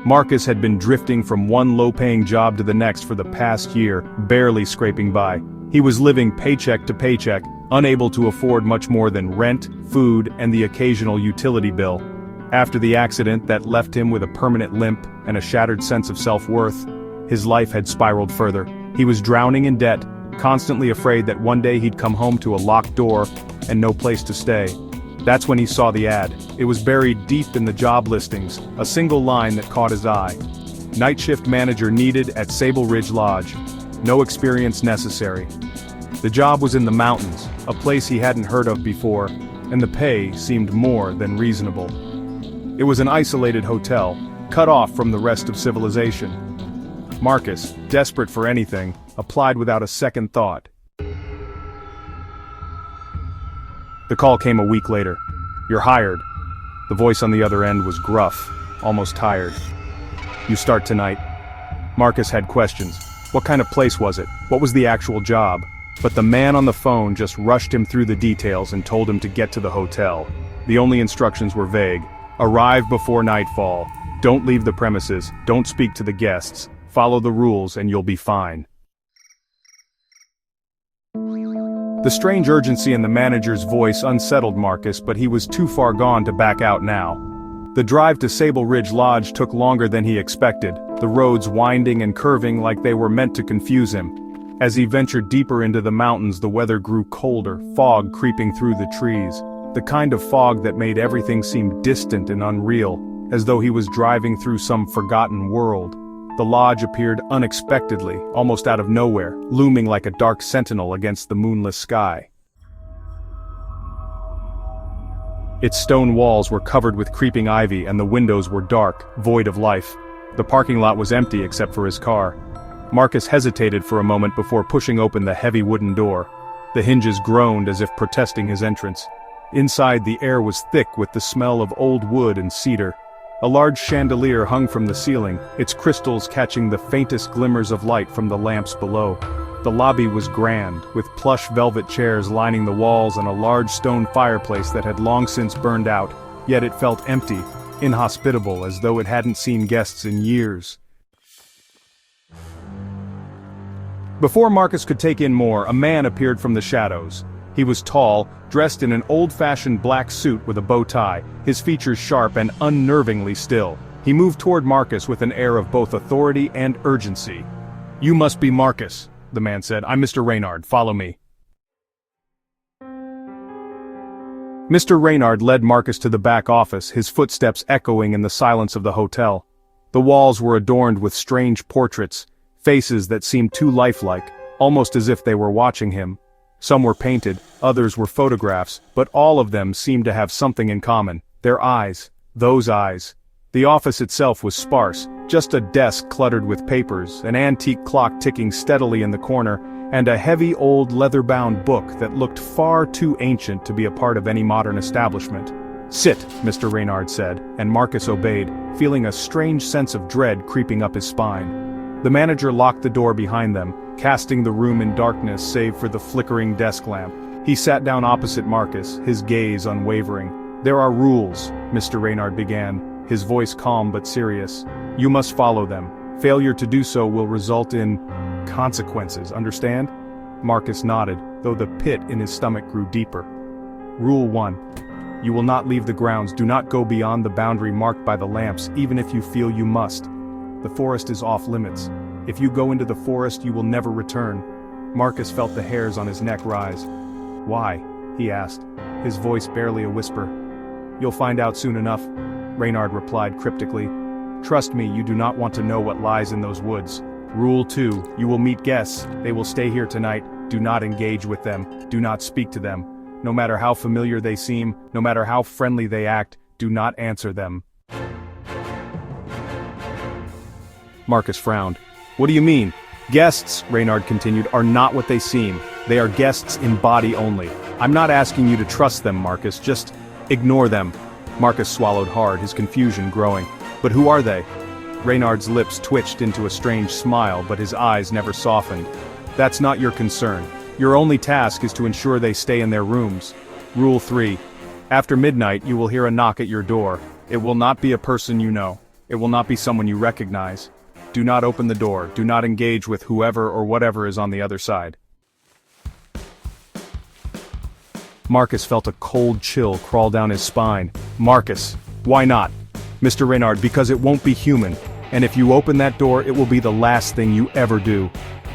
Marcus had been drifting from one low-paying job to the next for the past year, barely scraping by. He was living paycheck to paycheck, unable to afford much more than rent, food, and the occasional utility bill. After the accident that left him with a permanent limp and a shattered sense of self-worth, his life had spiraled further. He was drowning in debt, constantly afraid that one day he'd come home to a locked door and no place to stay. That's when he saw the ad. It was buried deep in the job listings, a single line that caught his eye. Night shift manager needed at Sable Ridge Lodge. No experience necessary. The job was in the mountains, a place he hadn't heard of before, and the pay seemed more than reasonable. It was an isolated hotel, cut off from the rest of civilization. Marcus, desperate for anything, applied without a second thought. The call came a week later. "You're hired." The voice on the other end was gruff, almost tired. "You start tonight." Marcus had questions. What kind of place was it? What was the actual job? But the man on the phone just rushed him through the details and told him to get to the hotel. The only instructions were vague. Arrive before nightfall. Don't leave the premises. Don't speak to the guests. Follow the rules and you'll be fine. The strange urgency in the manager's voice unsettled Marcus, but he was too far gone to back out now. The drive to Sable Ridge Lodge took longer than he expected, the roads winding and curving like they were meant to confuse him. As he ventured deeper into the mountains, the weather grew colder, fog creeping through the trees. The kind of fog that made everything seem distant and unreal, as though he was driving through some forgotten world. The lodge appeared unexpectedly, almost out of nowhere, looming like a dark sentinel against the moonless sky. Its stone walls were covered with creeping ivy and the windows were dark, void of life. The parking lot was empty except for his car. Marcus hesitated for a moment before pushing open the heavy wooden door. The hinges groaned as if protesting his entrance. Inside, the air was thick with the smell of old wood and cedar. A large chandelier hung from the ceiling, its crystals catching the faintest glimmers of light from the lamps below. The lobby was grand, with plush velvet chairs lining the walls and a large stone fireplace that had long since burned out, yet it felt empty, inhospitable, as though it hadn't seen guests in years. Before Marcus could take in more, a man appeared from the shadows. He was tall, dressed in an old-fashioned black suit with a bow tie, his features sharp and unnervingly still. He moved toward Marcus with an air of both authority and urgency. "You must be Marcus," the man said. "I'm Mr. Reynard, follow me." Mr. Reynard led Marcus to the back office, his footsteps echoing in the silence of the hotel. The walls were adorned with strange portraits, faces that seemed too lifelike, almost as if they were watching him. Some were painted, others were photographs, but all of them seemed to have something in common: their eyes, those eyes. The office itself was sparse, just a desk cluttered with papers, an antique clock ticking steadily in the corner, and a heavy old leather-bound book that looked far too ancient to be a part of any modern establishment. "Sit," Mr. Reynard said, and Marcus obeyed, feeling a strange sense of dread creeping up his spine. The manager locked the door behind them, casting the room in darkness save for the flickering desk lamp. He sat down opposite Marcus, his gaze unwavering. "There are rules," Mr. Reynard began, his voice calm but serious. "You must follow them. Failure to do so will result in consequences, understand?" Marcus nodded, though the pit in his stomach grew deeper. "Rule 1. You will not leave the grounds. Do not go beyond the boundary marked by the lamps, even if you feel you must. The forest is off limits. If you go into the forest, you will never return." Marcus felt the hairs on his neck rise. "Why?" he asked, his voice barely a whisper. "You'll find out soon enough," Reynard replied cryptically. "Trust me, you do not want to know what lies in those woods. Rule 2. You will meet guests. They will stay here tonight. Do not engage with them. Do not speak to them. No matter how familiar they seem, no matter how friendly they act, do not answer them." Marcus frowned. "What do you mean?" "Guests," Reynard continued, "are not what they seem. They are guests in body only. I'm not asking you to trust them, Marcus, just ignore them." Marcus swallowed hard, his confusion growing. "But who are they?" Reynard's lips twitched into a strange smile, but his eyes never softened. "That's not your concern. Your only task is to ensure they stay in their rooms. Rule 3. After midnight you will hear a knock at your door. It will not be a person you know. It will not be someone you recognize. Do not open the door, do not engage with whoever or whatever is on the other side. Marcus felt a cold chill crawl down his spine. Marcus, why not? Mr. Reynard, because it won't be human, and if you open that door it will be the last thing you ever do.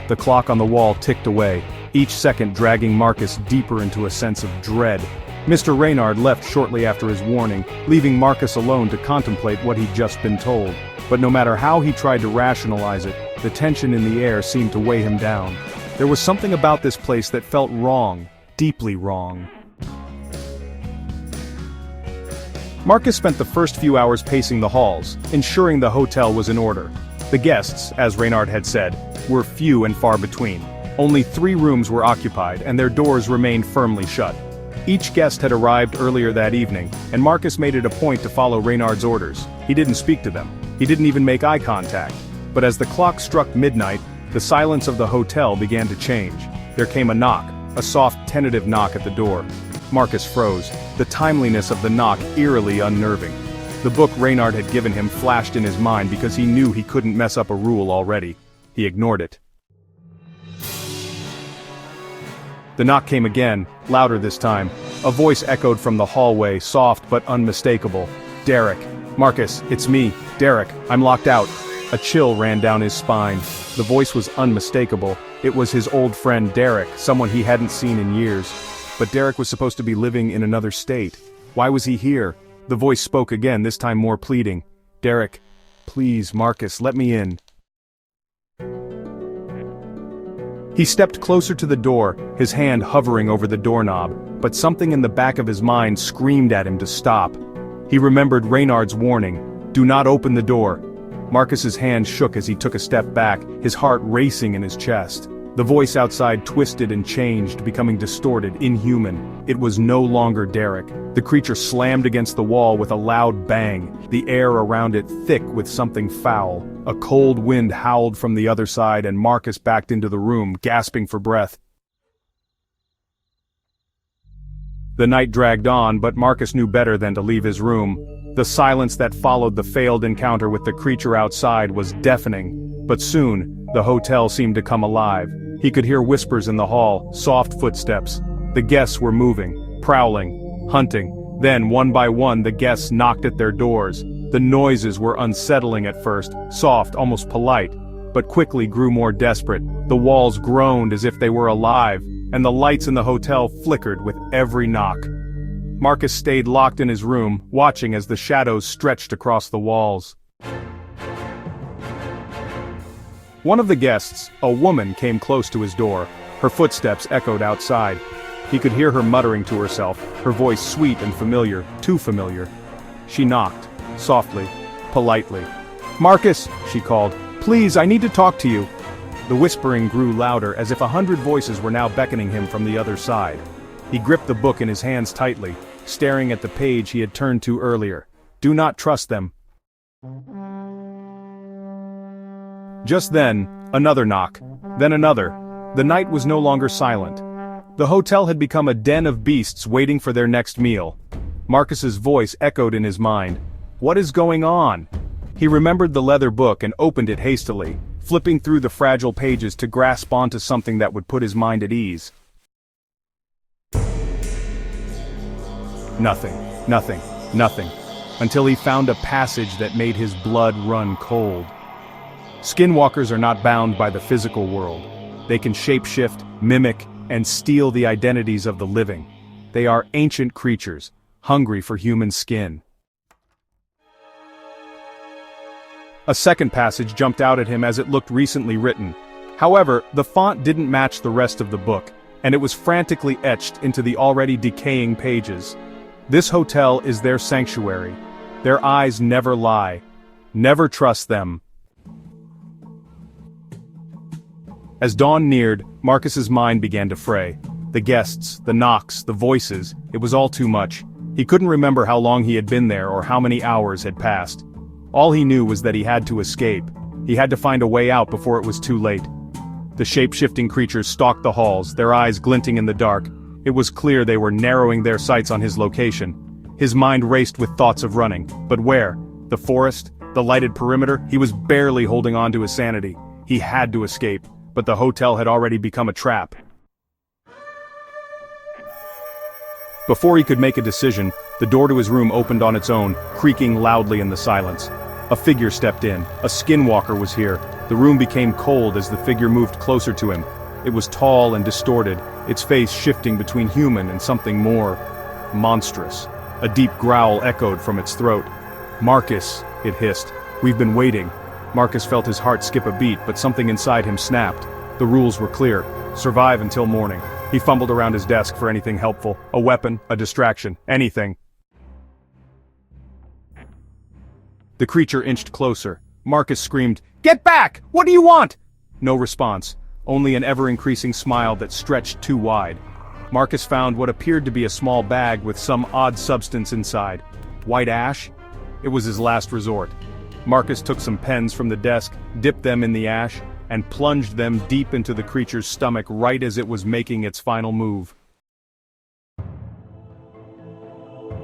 The clock on the wall ticked away, each second dragging Marcus deeper into a sense of dread. Mr. Reynard left shortly after his warning, leaving Marcus alone to contemplate what he'd just been told. But no matter how he tried to rationalize it, the tension in the air seemed to weigh him down. There was something about this place that felt wrong, deeply wrong. Marcus spent the first few hours pacing the halls, ensuring the hotel was in order. The guests, as Reynard had said, were few and far between. Only 3 rooms were occupied, and their doors remained firmly shut. Each guest had arrived earlier that evening, and Marcus made it a point to follow Reynard's orders. He didn't speak to them. He didn't even make eye contact. But as the clock struck midnight, the silence of the hotel began to change. There came a knock, a soft, tentative knock at the door. Marcus froze, the timeliness of the knock eerily unnerving. The book Reynard had given him flashed in his mind because he knew he couldn't mess up a rule already. He ignored it. The knock came again, louder this time. A voice echoed from the hallway, soft but unmistakable. Derek. Marcus, it's me, Derek, I'm locked out. A chill ran down his spine. The voice was unmistakable. It was his old friend Derek, someone he hadn't seen in years. But Derek was supposed to be living in another state. Why was he here? The voice spoke again, this time more pleading. Derek, please, Marcus, let me in. He stepped closer to the door, his hand hovering over the doorknob, but something in the back of his mind screamed at him to stop. He remembered Reynard's warning, do not open the door. Marcus's hand shook as he took a step back, his heart racing in his chest. The voice outside twisted and changed, becoming distorted, inhuman. It was no longer Derek. The creature slammed against the wall with a loud bang, the air around it thick with something foul. A cold wind howled from the other side and Marcus backed into the room, gasping for breath. The night dragged on, but Marcus knew better than to leave his room. The silence that followed the failed encounter with the creature outside was deafening, but soon, the hotel seemed to come alive. He could hear whispers in the hall, soft footsteps. The guests were moving, prowling, hunting. Then, one by one, the guests knocked at their doors. The noises were unsettling at first, soft, almost polite, but quickly grew more desperate. The walls groaned as if they were alive, and the lights in the hotel flickered with every knock. Marcus stayed locked in his room, watching as the shadows stretched across the walls. One of the guests, a woman, came close to his door. Her footsteps echoed outside. He could hear her muttering to herself, her voice sweet and familiar, too familiar. She knocked, softly, politely. "Marcus," she called, "please, I need to talk to you." The whispering grew louder, as if 100 voices were now beckoning him from the other side. He gripped the book in his hands tightly, staring at the page he had turned to earlier. Do not trust them. Just then, another knock, then another. The night was no longer silent. The hotel had become a den of beasts waiting for their next meal. Marcus's voice echoed in his mind. What is going on? He remembered the leather book and opened it hastily, flipping through the fragile pages to grasp onto something that would put his mind at ease. Nothing, nothing, nothing, until he found a passage that made his blood run cold. Skinwalkers are not bound by the physical world. They can shapeshift, mimic, and steal the identities of the living. They are ancient creatures, hungry for human skin. A second passage jumped out at him as it looked recently written. However, the font didn't match the rest of the book, and it was frantically etched into the already decaying pages. This hotel is their sanctuary. Their eyes never lie. Never trust them. As dawn neared, Marcus's mind began to fray. The guests, the knocks, the voices, it was all too much. He couldn't remember how long he had been there or how many hours had passed. All he knew was that he had to escape. He had to find a way out before it was too late. The shape-shifting creatures stalked the halls, their eyes glinting in the dark. It was clear they were narrowing their sights on his location. His mind raced with thoughts of running, but where? The forest, the lighted perimeter, he was barely holding on to his sanity. He had to escape, but the hotel had already become a trap. Before he could make a decision, the door to his room opened on its own, creaking loudly in the silence. A figure stepped in. A skinwalker was here. The room became cold as the figure moved closer to him. It was tall and distorted, its face shifting between human and something more monstrous. A deep growl echoed from its throat. "Marcus," it hissed. "We've been waiting." Marcus felt his heart skip a beat, but something inside him snapped. The rules were clear. Survive until morning. He fumbled around his desk for anything helpful. A weapon, a distraction, anything. The creature inched closer. Marcus screamed, "Get back! What do you want?" No response, only an ever-increasing smile that stretched too wide. Marcus found what appeared to be a small bag with some odd substance inside. White ash? It was his last resort. Marcus took some pens from the desk, dipped them in the ash, and plunged them deep into the creature's stomach right as it was making its final move.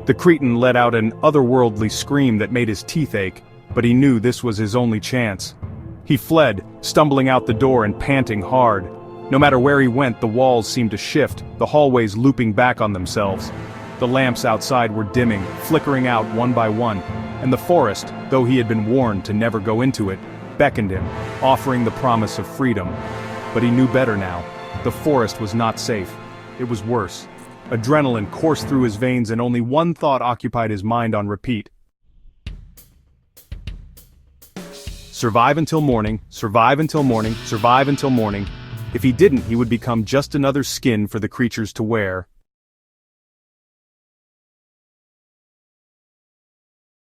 The cretin let out an otherworldly scream that made his teeth ache, but he knew this was his only chance. He fled, stumbling out the door and panting hard. No matter where he went, the walls seemed to shift, the hallways looping back on themselves. The lamps outside were dimming, flickering out one by one, and the forest, though he had been warned to never go into it, beckoned him, offering the promise of freedom. But he knew better now. The forest was not safe. It was worse. Adrenaline coursed through his veins and only one thought occupied his mind on repeat. Survive until morning, survive until morning, survive until morning. If he didn't, he would become just another skin for the creatures to wear.